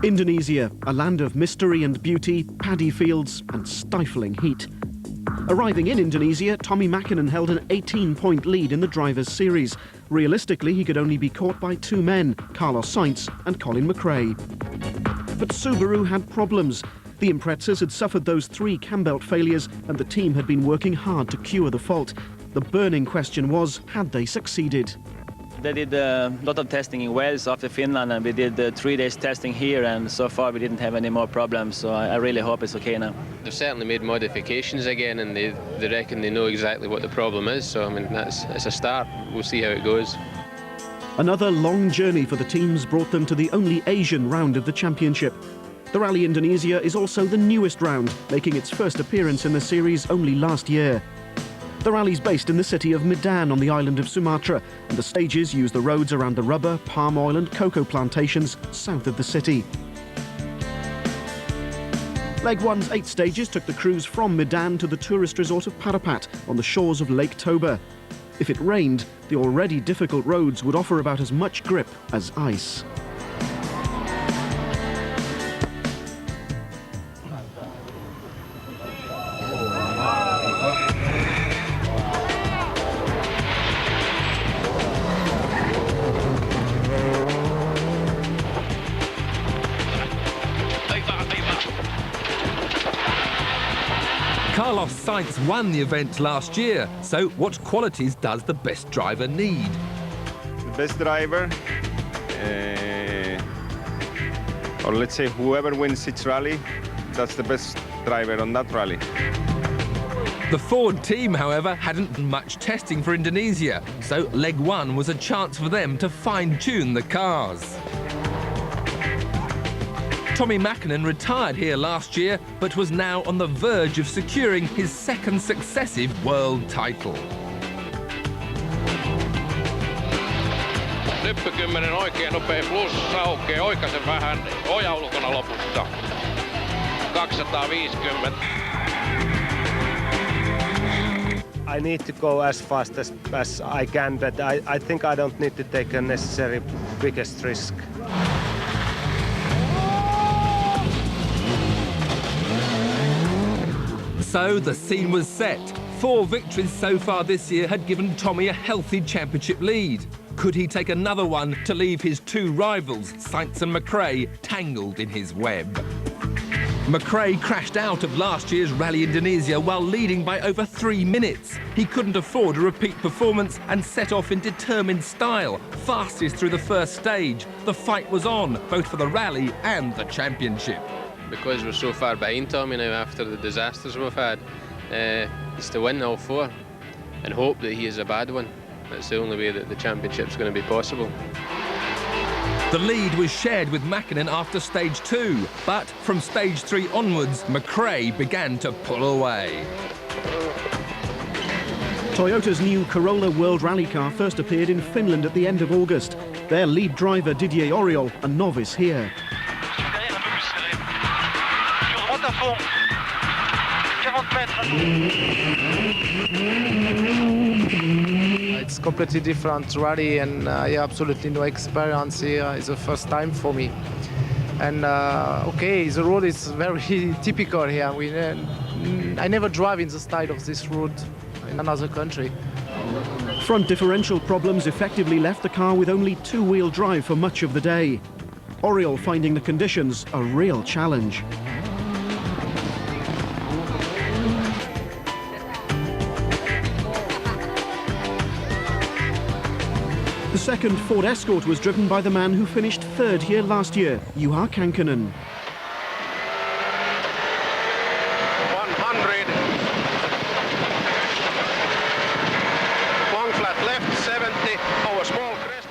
Indonesia, a land of mystery and beauty, paddy fields and stifling heat. Arriving in Indonesia, Tommi Mäkinen held an 18-point lead in the Drivers' Series. Realistically, he could only be caught by two men, Carlos Sainz and Colin McRae. But Subaru had problems. The Imprezas had suffered those three cam belt failures and the team had been working hard to cure the fault. The burning question was, had they succeeded? They did a lot of testing in Wales after Finland, and we did 3 days testing here, and so far we didn't have any more problems, so I really hope it's okay now. They've certainly made modifications again, and they reckon they know exactly what the problem is, so I mean, it's a start. We'll see how it goes. Another long journey for the teams brought them to the only Asian round of the championship. The Rally Indonesia is also the newest round, making its first appearance in the series only last year. The rally's based in the city of Medan on the island of Sumatra, and the stages use the roads around the rubber, palm oil and cocoa plantations south of the city. Leg 1's 8 stages took the crews from Medan to the tourist resort of Parapat on the shores of Lake Toba. If it rained, the already difficult roads would offer about as much grip as ice. Carlos Sainz won the event last year, so what qualities does the best driver need? The best driver, or let's say whoever wins each rally, that's the best driver on that rally. The Ford team, however, hadn't done much testing for Indonesia, so leg 1 was a chance for them to fine-tune the cars. Tommi Mäkinen retired here last year, but was now on the verge of securing his second successive world title. Nyppy 10 oikein nopea plussa aukeaa oikaisen vähän oja ulkona lopussa. 250. I need to go as fast as I can, but I think I don't need to take a necessary biggest risk. So the scene was set. 4 victories so far this year had given Tommi a healthy championship lead. Could he take another one to leave his 2 rivals, Sainz and McRae, tangled in his web? McRae crashed out of last year's Rally Indonesia while leading by over 3 minutes. He couldn't afford a repeat performance and set off in determined style, fastest through the first stage. The fight was on, both for the rally and the championship. Because we're so far behind Tommy now after the disasters we've had, is to win all 4 and hope that he is a bad one. That's the only way that the championship's going to be possible. The lead was shared with Mäkinen after stage 2, but from stage 3 onwards, McRae began to pull away. Toyota's new Corolla World Rally car first appeared in Finland at the end of August. Their lead driver, Didier Auriol, a novice here. It's completely different rally, and absolutely no experience here. It's the first time for me. And okay, the road is very typical here. I never drive in the style of this road in another country. Front differential problems effectively left the car with only 2-wheel drive for much of the day. Auriol finding the conditions a real challenge. The second Ford Escort was driven by the man who finished 3rd here last year, Juha Kankkunen. 100. Long flat left, 70. Over small crest.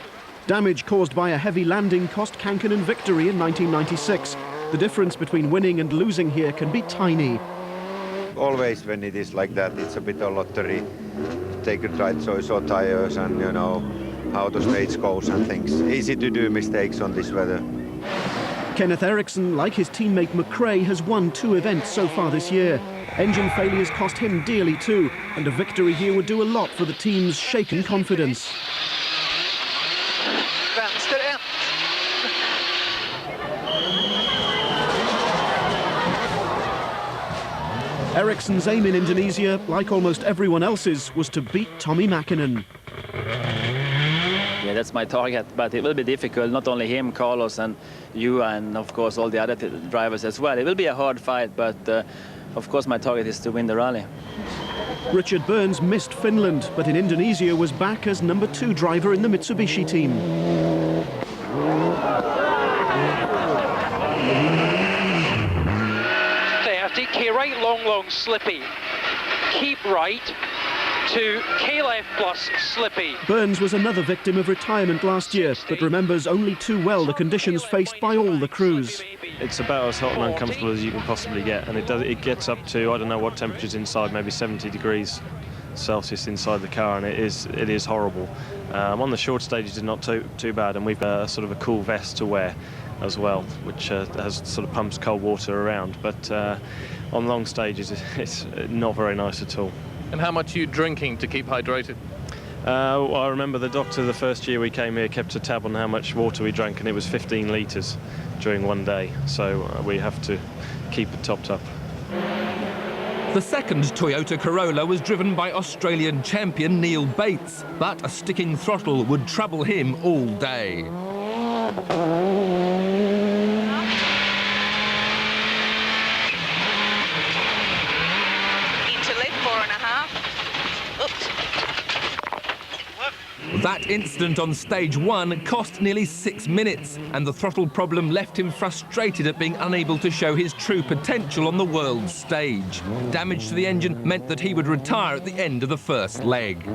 Damage caused by a heavy landing cost Kankkunen victory in 1996. The difference between winning and losing here can be tiny. Always when it is like that, it's a bit of lottery. Take a right choice or tires and, you know, how the stage goes and things. Easy to do mistakes on this weather. Kenneth Eriksson, like his teammate McRae, has won 2 events so far this year. Engine failures cost him dearly too, and a victory here would do a lot for the team's shaken confidence. Ericsson's aim in Indonesia, like almost everyone else's, was to beat Tommi Mäkinen. Yeah, that's my target, but it will be difficult. Not only him, Carlos and you, and of course all the other drivers as well. It will be a hard fight, but of course my target is to win the rally. Richard Burns missed Finland, but in Indonesia was back as number 2 driver in the Mitsubishi team. K right, long, slippy. Keep right to K left plus slippy. Burns was another victim of retirement last year, but remembers only too well the conditions faced by all the crews. It's about as hot and uncomfortable as you can possibly get, and it gets up to, I don't know what temperatures inside, maybe 70 degrees Celsius inside the car, and it is horrible. On the short stages it's not too bad, and we've got sort of a cool vest to wear as well, which has sort of pumps cold water around, but on long stages it's not very nice at all. And how much are you drinking to keep hydrated? Well, I remember the doctor the first year we came here kept a tab on how much water we drank, and it was 15 litres during one day, so we have to keep it topped up. The second Toyota Corolla was driven by Australian champion Neil Bates, but a sticking throttle would trouble him all day. Into lip, 4.5. Oops. That incident on stage 1 cost nearly 6 minutes, and the throttle problem left him frustrated at being unable to show his true potential on the world stage. Damage to the engine meant that he would retire at the end of the first leg.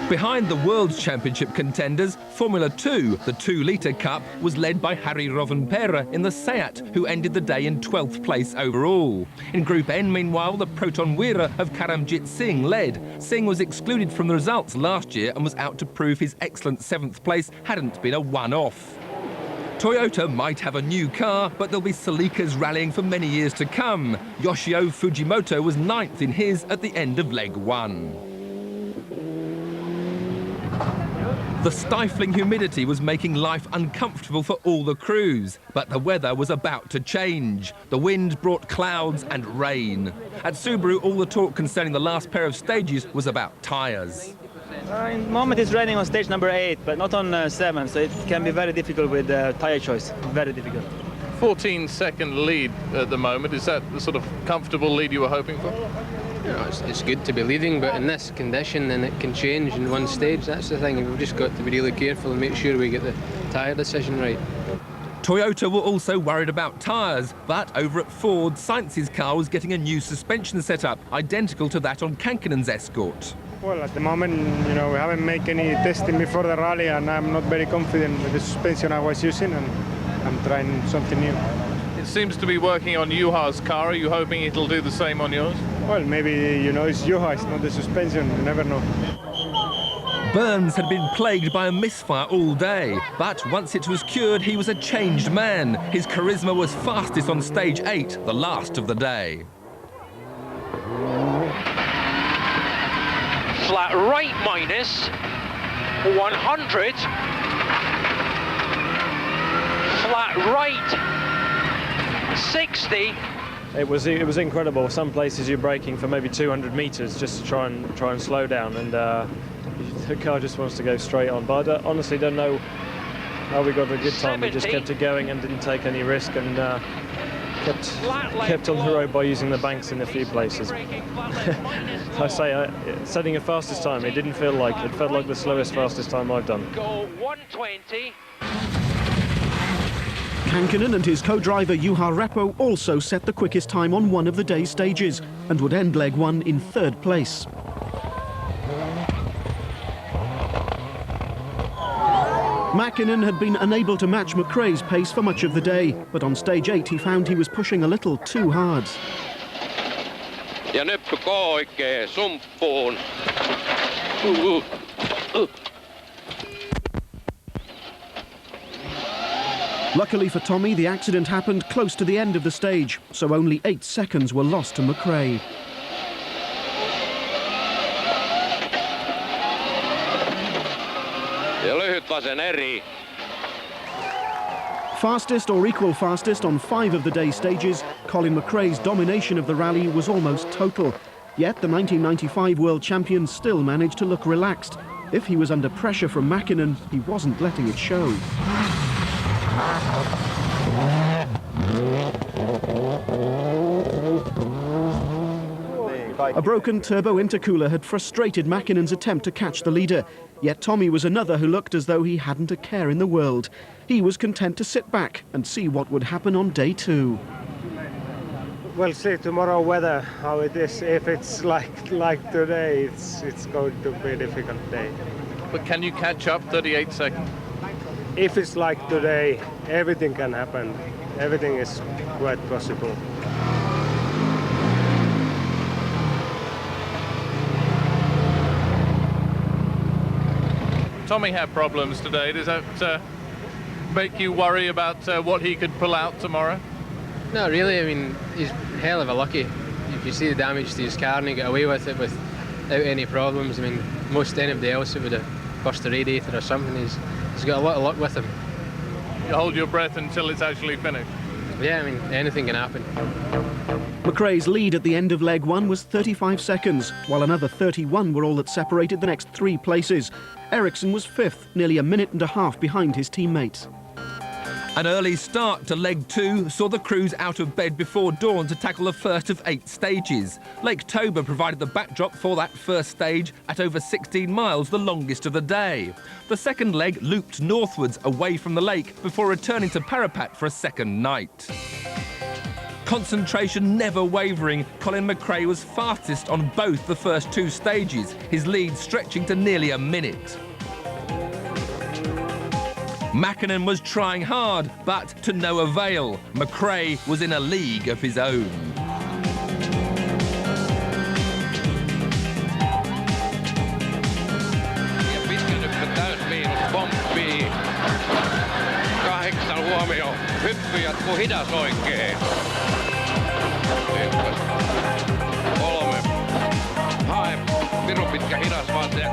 Behind the World Championship contenders, Formula 2, the 2-litre Cup, was led by Harry Rovanperä in the Seat, who ended the day in 12th place overall. In Group N, meanwhile, the Proton Wira of Karamjit Singh led. Singh was excluded from the results last year and was out to prove his excellent 7th place hadn't been a one-off. Toyota might have a new car, but there'll be Celica's rallying for many years to come. Yoshio Fujimoto was 9th in his at the end of leg 1. The stifling humidity was making life uncomfortable for all the crews, but the weather was about to change. The wind brought clouds and rain. At Subaru, all the talk concerning the last pair of stages was about tyres. In the moment it's raining on stage number 8, but not on 7, so it can be very difficult with tyre choice, very difficult. 14-second lead at the moment. Is that the sort of comfortable lead you were hoping for? You know, it's good to be leading, but in this condition, then it can change in one stage. That's the thing. We've just got to be really careful and make sure we get the tyre decision right. Toyota were also worried about tyres, but over at Ford, Sainz's car was getting a new suspension setup, identical to that on Kankkinen's Escort. Well, at the moment, you know, we haven't made any testing before the rally, and I'm not very confident with the suspension I was using, and I'm trying something new. It seems to be working on Juha's car. Are you hoping it'll do the same on yours? Well, maybe, you know, it's Juha, it's not the suspension, you never know. Burns had been plagued by a misfire all day, but once it was cured, he was a changed man. His charisma was fastest on stage 8, the last of the day. Flat right minus 100. Flat right 60. It was incredible. Some places you're braking for maybe 200 meters just to try and slow down, and the car just wants to go straight on. But I honestly don't know how we got a good time. We just kept it going and didn't take any risk, and kept on the road by using the banks in a few places. I say, setting a fastest time, it didn't feel like it. Felt like the slowest fastest time I've done. Go 120. Kankinen and his co-driver Juha Repo also set the quickest time on one of the day's stages and would end leg 1 in 3rd place. Mäkinen had been unable to match McRae's pace for much of the day, but on stage 8 he found he was pushing a little too hard. Ja nyppy oikein sumppuun. Luckily for Tommy, the accident happened close to the end of the stage, so only 8 seconds were lost to McRae. Ja lyhyt vasen eri. Fastest or equal fastest on 5 of the day's stages, Colin McRae's domination of the rally was almost total. Yet the 1995 world champion still managed to look relaxed. If he was under pressure from Mäkinen, he wasn't letting it show. A broken turbo intercooler had frustrated Mäkinen's attempt to catch the leader. Yet Tommy was another who looked as though he hadn't a care in the world. He was content to sit back and see what would happen on day 2. We'll see tomorrow weather how it is. If it's like today, it's going to be a difficult day. But can you catch up 38 seconds? If it's like today, everything can happen. Everything is quite possible. Tommy had problems today. Does that make you worry about what he could pull out tomorrow? Not really. I mean, he's hell of a lucky. If you see the damage to his car and he got away with it without any problems, I mean, most anybody else would have burst the radiator or something. He's got a lot of luck with him. You hold your breath until it's actually finished? Yeah, I mean, anything can happen. McRae's lead at the end of leg 1 was 35 seconds, while another 31 were all that separated the next 3 places. Ericsson was 5th, nearly a minute and a half behind his teammates. An early start to leg 2 saw the crews out of bed before dawn to tackle the first of 8 stages. Lake Toba provided the backdrop for that first stage at over 16 miles, the longest of the day. The second leg looped northwards away from the lake before returning to Parapat for a second night. Concentration never wavering, Colin McRae was fastest on both the first 2 stages, his lead stretching to nearly a minute. Mäkinen was trying hard, but to no avail. McRae was in a league of his own. Ja pitkänyppä täysmiinus pomppii. 8 huomio. Hyppy jatkuu hidas oikein. 3. Hae. Pirun pitkä hidas vaan se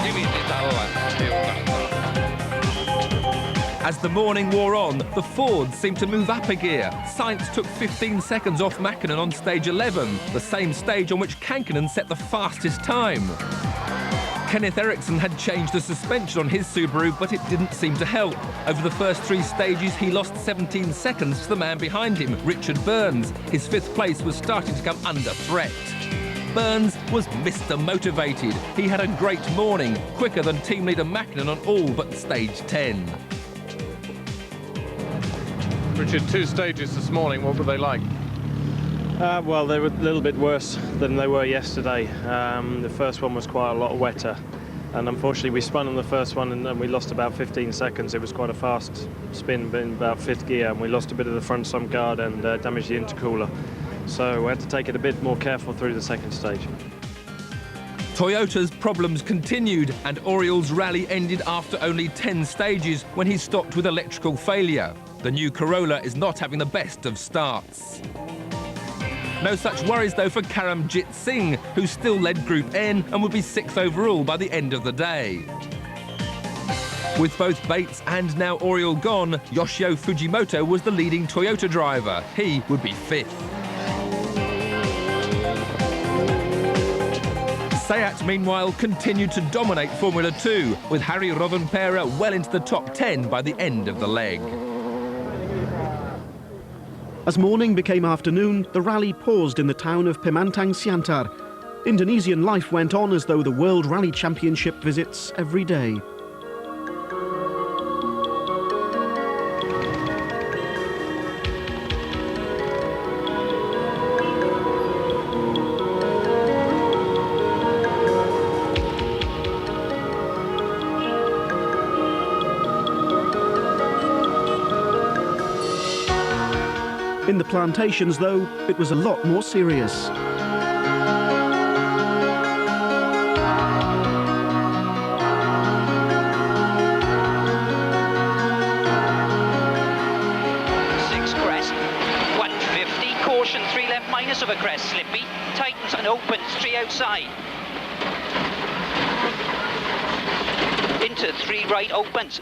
kivi sisällä tiukantaa. As the morning wore on, the Fords seemed to move up a gear. Sainz took 15 seconds off Mäkinen on stage 11, the same stage on which Kankinen set the fastest time. Kenneth Eriksson had changed the suspension on his Subaru, but it didn't seem to help. Over the first 3 stages, he lost 17 seconds to the man behind him, Richard Burns. His 5th place was starting to come under threat. Burns was Mr. Motivated. He had a great morning, quicker than team leader Mäkinen on all but stage 10. Richard, 2 stages this morning, what were they like? Well, they were a little bit worse than they were yesterday. The first one was quite a lot wetter, and unfortunately we spun on the first one and we lost about 15 seconds. It was quite a fast spin in about 5th gear, and we lost a bit of the front sump guard and damaged the intercooler. So we had to take it a bit more careful through the second stage. Toyota's problems continued, and Oriol's rally ended after only 10 stages when he stopped with electrical failure. The new Corolla is not having the best of starts. No such worries, though, for Karamjit Singh, who still led Group N and would be 6th overall by the end of the day. With both Bates and now Oriol gone, Yoshio Fujimoto was the leading Toyota driver. He would be 5th. Seat, meanwhile, continued to dominate Formula 2, with Harry Rovanperä well into the top 10 by the end of the leg. As morning became afternoon, the rally paused in the town of Pemantang Siantar. Indonesian life went on as though the World Rally Championship visits every day. In the plantations, though, it was a lot more serious. Crest, 150, caution 3 left minus of a crest, slippy, tightens and opens, 3 outside. Into 3 right opens.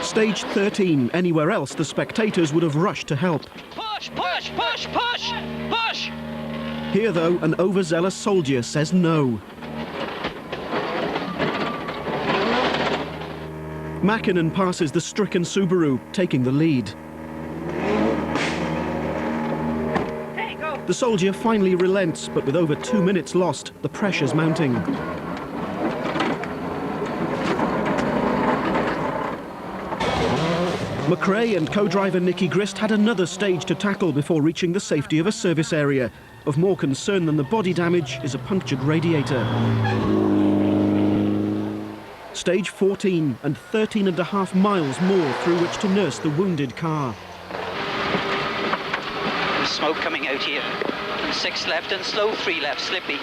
Stage 13. Anywhere else, the spectators would have rushed to help. Push, push, push, push, push! Here, though, an overzealous soldier says no. Mäkinen passes the stricken Subaru, taking the lead. The soldier finally relents, but with over 2 minutes lost, the pressure's mounting. McRae and co-driver Nicky Grist had another stage to tackle before reaching the safety of a service area. Of more concern than the body damage is a punctured radiator. Stage 14 and 13.5 miles more through which to nurse the wounded car. Smoke coming out here. And 6 left and slow 3 left, slippy.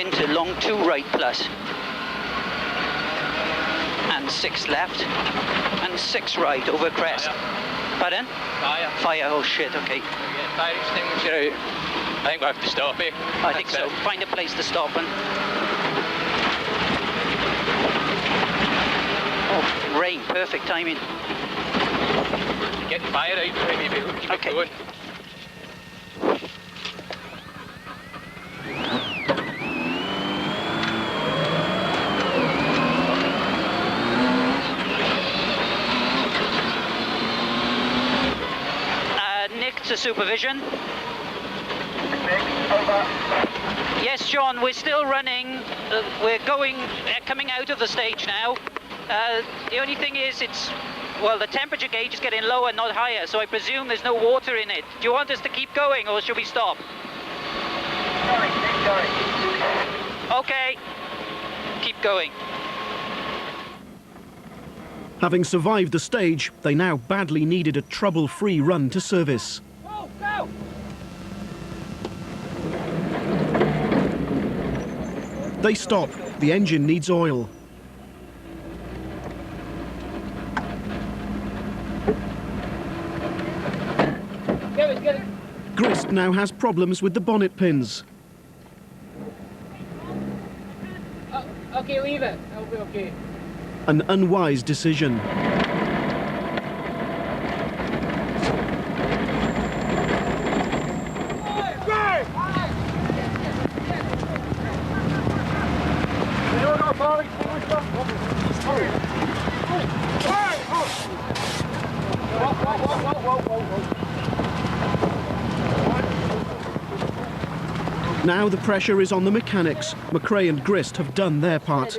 Into long 2 right plus. And 6 left and 6 right over crest. Pardon? Fire. Fire, oh shit, okay. Fire extinguisher out. I think we have to stop it. I think so. Find a place to stop and... Oh, rain, perfect timing. Get the fire out, maybe keep it going. Nick to supervision. Yes, John, we're still running. We're coming out of the stage now. The only thing is well, the temperature gauge is getting lower, not higher, so I presume there's no water in it. Do you want us to keep going, or should we stop? Okay, keep going. Having survived the stage, they now badly needed a trouble-free run to service. Go, go! They stop. The engine needs oil. Get it. Grist now has problems with the bonnet pins. Okay, leave it. That'll be okay. An unwise decision. Now the pressure is on the mechanics. McRae and Grist have done their part.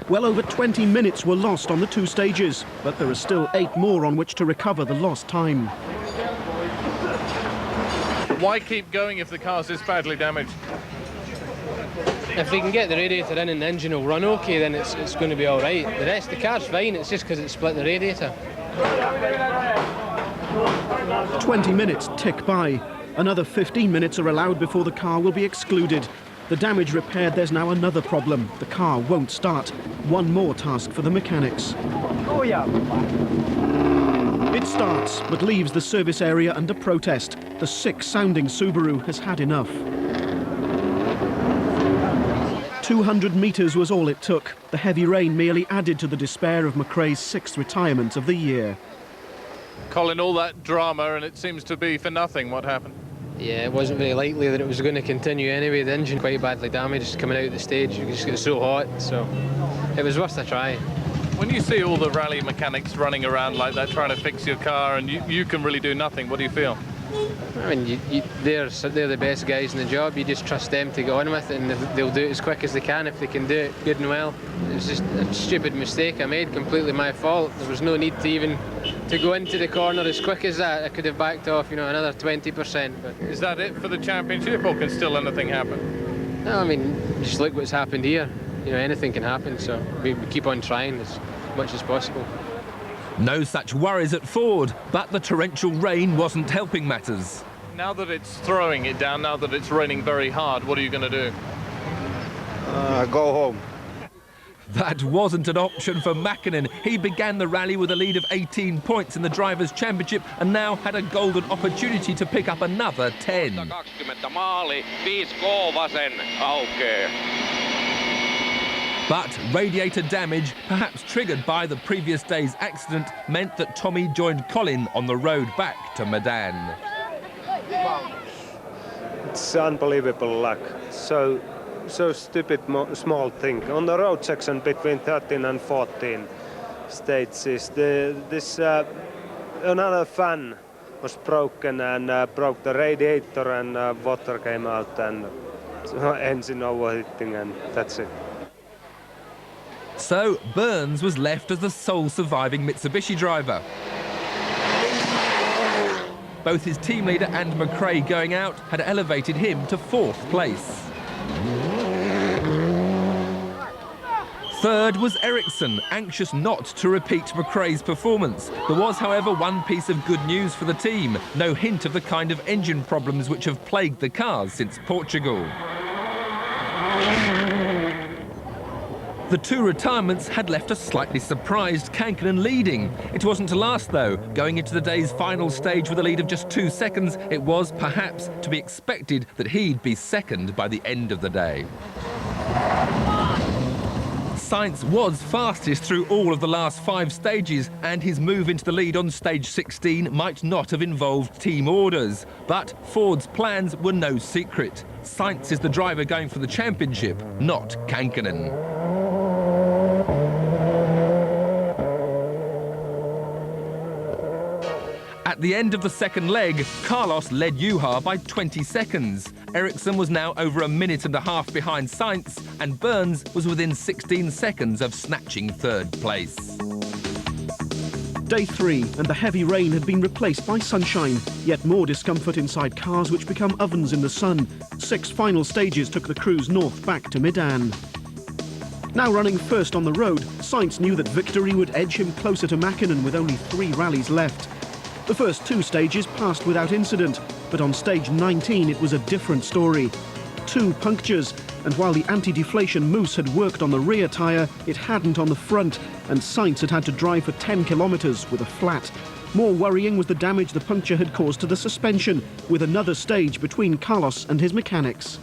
Well over 20 minutes were lost on the 2 stages, but there are still 8 more on which to recover the lost time. Why keep going if the car's this badly damaged? If they can get the radiator in and the engine will run okay, then it's going to be all right. The rest of the car's fine, it's just because it split the radiator. 20 minutes tick by. Another 15 minutes are allowed before the car will be excluded. The damage repaired, there's now another problem. The car won't start. One more task for the mechanics. Oh yeah. It starts, but leaves the service area under protest. The sick-sounding Subaru has had enough. 200 metres was all it took. The heavy rain merely added to the despair of McRae's 6th retirement of the year. Colin, all that drama, and it seems to be for nothing. What happened? Yeah, it wasn't very likely that it was going to continue anyway. The engine quite badly damaged coming out of the stage. It just got so hot, so it was worth a try. When you see all the rally mechanics running around like that trying to fix your car and you can really do nothing, what do you feel? I mean, they're the best guys in the job. You just trust them to get on with it, and they'll do it as quick as they can if they can do it good and well. It was just a stupid mistake I made, completely my fault. There was no need to even to go into the corner as quick as that. I could have backed off, another 20%. But is that it for the championship, or can still anything happen? No, I mean, just look what's happened here. Anything can happen, so we keep on trying as much as possible. No such worries at Ford, but the torrential rain wasn't helping matters. Now that it's throwing it down, now that it's raining very hard, what are you going to do? Go home. That wasn't an option for Mäkinen. He began the rally with a lead of 18 points in the Drivers' Championship and now had a golden opportunity to pick up another 10. 20 maali, 5K vasen aukeaa. But radiator damage, perhaps triggered by the previous day's accident, meant that Tommy joined Colin on the road back to Medan. It's unbelievable luck. So stupid small thing. On the road section between 13 and 14 stages, another fan was broken and broke the radiator and water came out and engine overheating and that's it. So Burns was left as the sole surviving Mitsubishi driver. Both his team leader and McRae going out had elevated him to 4th place. Third was Ericsson, anxious not to repeat McRae's performance. There was, however, one piece of good news for the team. No hint of the kind of engine problems which have plagued the cars since Portugal. The two retirements had left a slightly surprised Kankkunen leading. It wasn't to last, though. Going into the day's final stage with a lead of just 2 seconds, it was perhaps to be expected that he'd be second by the end of the day. Sainz was fastest through all of the last 5 stages, and his move into the lead on stage 16 might not have involved team orders. But Ford's plans were no secret. Sainz is the driver going for the championship, not Kankkunen. At the end of the second leg, Carlos led Juha by 20 seconds. Ericsson was now over 1.5 minutes behind Sainz, and Burns was within 16 seconds of snatching 3rd place. Day 3, and the heavy rain had been replaced by sunshine, yet more discomfort inside cars which become ovens in the sun. 6 final stages took the cruise north back to Medan. Now running first on the road, Sainz knew that victory would edge him closer to Mäkinen with only 3 rallies left. The first 2 stages passed without incident, but on stage 19 it was a different story. 2 punctures, and while the anti-deflation mousse had worked on the rear tyre, it hadn't on the front, and Sainz had to drive for 10 kilometres with a flat. More worrying was the damage the puncture had caused to the suspension, with another stage between Carlos and his mechanics.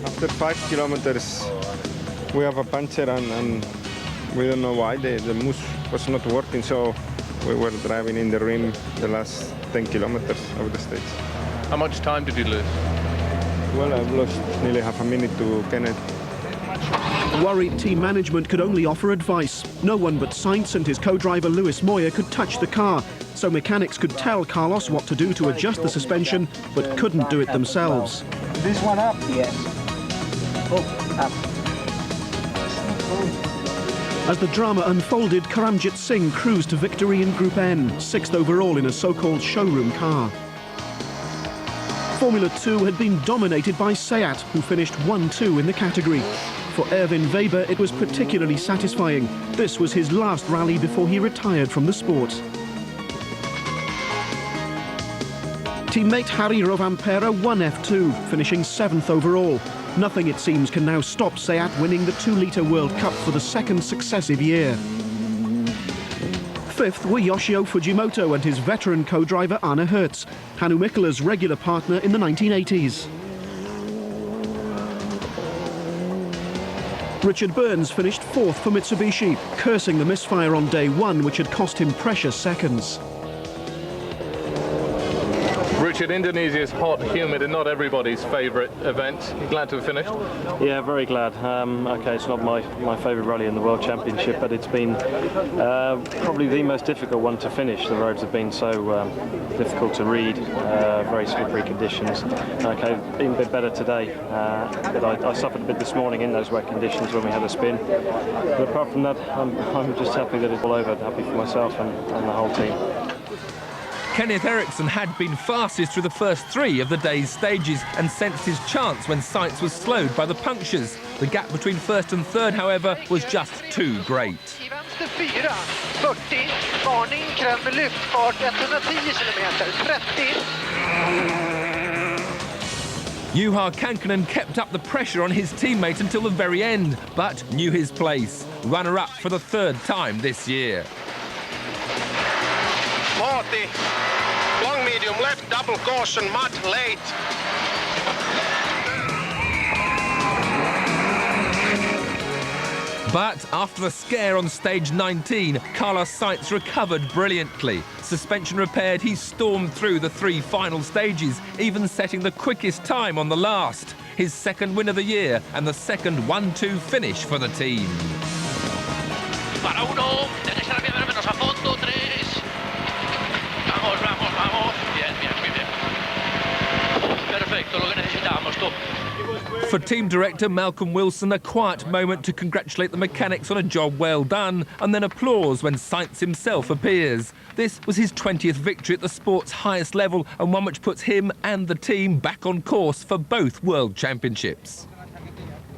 After 5 kilometers, we have a puncture and we don't know why. The mousse was not working, so we were driving in the rim the last 10 kilometers of the stage. How much time did you lose? Well, I've lost nearly half a minute to Kenneth. Worried team management could only offer advice. No one but Sainz and his co-driver Lewis Moyer could touch the car, so mechanics could tell Carlos what to do to adjust the suspension, but couldn't do it themselves. This one up? Yes. Oh, up. As the drama unfolded, Karamjit Singh cruised to victory in Group N, 6th overall in a so-called showroom car. Formula 2 had been dominated by Seat, who finished 1-2 in the category. For Erwin Weber, it was particularly satisfying. This was his last rally before he retired from the sport. Teammate Harry Rovanperä won F2, finishing 7th overall. Nothing, it seems, can now stop Seat winning the 2-litre World Cup for the 2nd successive year. 5th were Yoshio Fujimoto and his veteran co-driver Arne Hertz, Hannu Mikkela's regular partner in the 1980s. Richard Burns finished 4th for Mitsubishi, cursing the misfire on day 1, which had cost him precious seconds. Richard, Indonesia is hot, humid, and not everybody's favourite event. You glad to have finished? Yeah, very glad. Okay, it's not my favourite rally in the World Championship, but it's been probably the most difficult one to finish. The roads have been so difficult to read, very slippery conditions. Okay, been a bit better today, but I suffered a bit this morning in those wet conditions when we had a spin. But apart from that, I'm just happy that it's all over, happy for myself and the whole team. Kenneth Ericsson had been fastest through the first 3 of the day's stages and sensed his chance when Sainz was slowed by the punctures. The gap between 1st and 3rd, however, was just too great. Juha Kankkunen kept up the pressure on his teammate until the very end, but knew his place. Runner-up for the 3rd time this year. 40, long medium left, double caution, mud late. But after the scare on stage 19, Carlos Sainz recovered brilliantly. Suspension repaired, he stormed through the 3 final stages, even setting the quickest time on the last. His second win of the year and the second 1-2 finish for the team. Para uno, tiene que ser rápido, menos a fondo, 3. Vamos, vamos, vamos. Bien, bien, muy bien. Perfecto, lo que necesitábamos, tú. For team director Malcolm Wilson, a quiet moment to congratulate the mechanics on a job well done, and then applause when Sainz himself appears. This was his 20th victory at the sport's highest level, and one which puts him and the team back on course for both World Championships.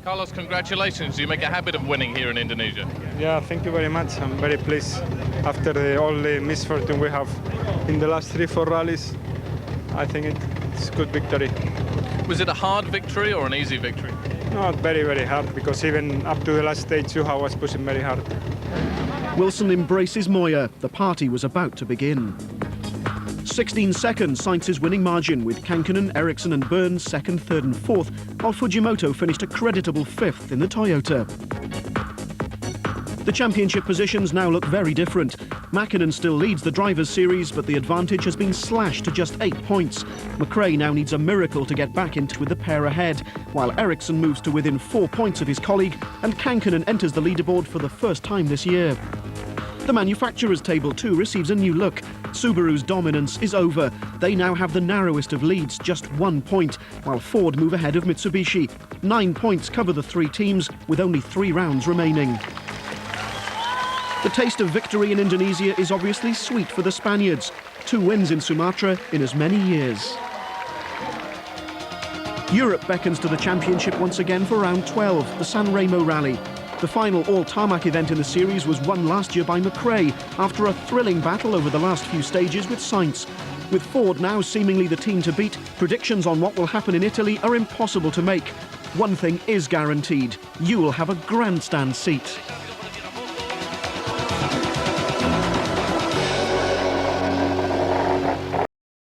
Carlos, congratulations. You make a habit of winning here in Indonesia. Yeah, thank you very much. I'm very pleased. After all the misfortune we have in the last 3-4 rallies, I think it's a good victory. Was it a hard victory or an easy victory? Not very, very hard, because even up to the last stage, Juha was pushing very hard. Wilson embraces Moya. The party was about to begin. 16 seconds, Sainz's winning margin, with Kankkunen, Ericsson and Burns second, third and fourth, while Fujimoto finished a creditable fifth in the Toyota. The championship positions now look very different. Mäkinen still leads the Drivers' Series, but the advantage has been slashed to just 8 points. McRae now needs a miracle to get back into with the pair ahead, while Ericsson moves to within 4 points of his colleague, and Kankkunen enters the leaderboard for the first time this year. The manufacturers' table too receives a new look. Subaru's dominance is over. They now have the narrowest of leads, just 1 point, while Ford move ahead of Mitsubishi. 9 points cover the 3 teams, with only 3 rounds remaining. The taste of victory in Indonesia is obviously sweet for the Spaniards. 2 wins in Sumatra in as many years. Europe beckons to the championship once again for round 12, the San Remo Rally. The final all-tarmac event in the series was won last year by McRae after a thrilling battle over the last few stages with Sainz. With Ford now seemingly the team to beat, predictions on what will happen in Italy are impossible to make. One thing is guaranteed: you will have a grandstand seat.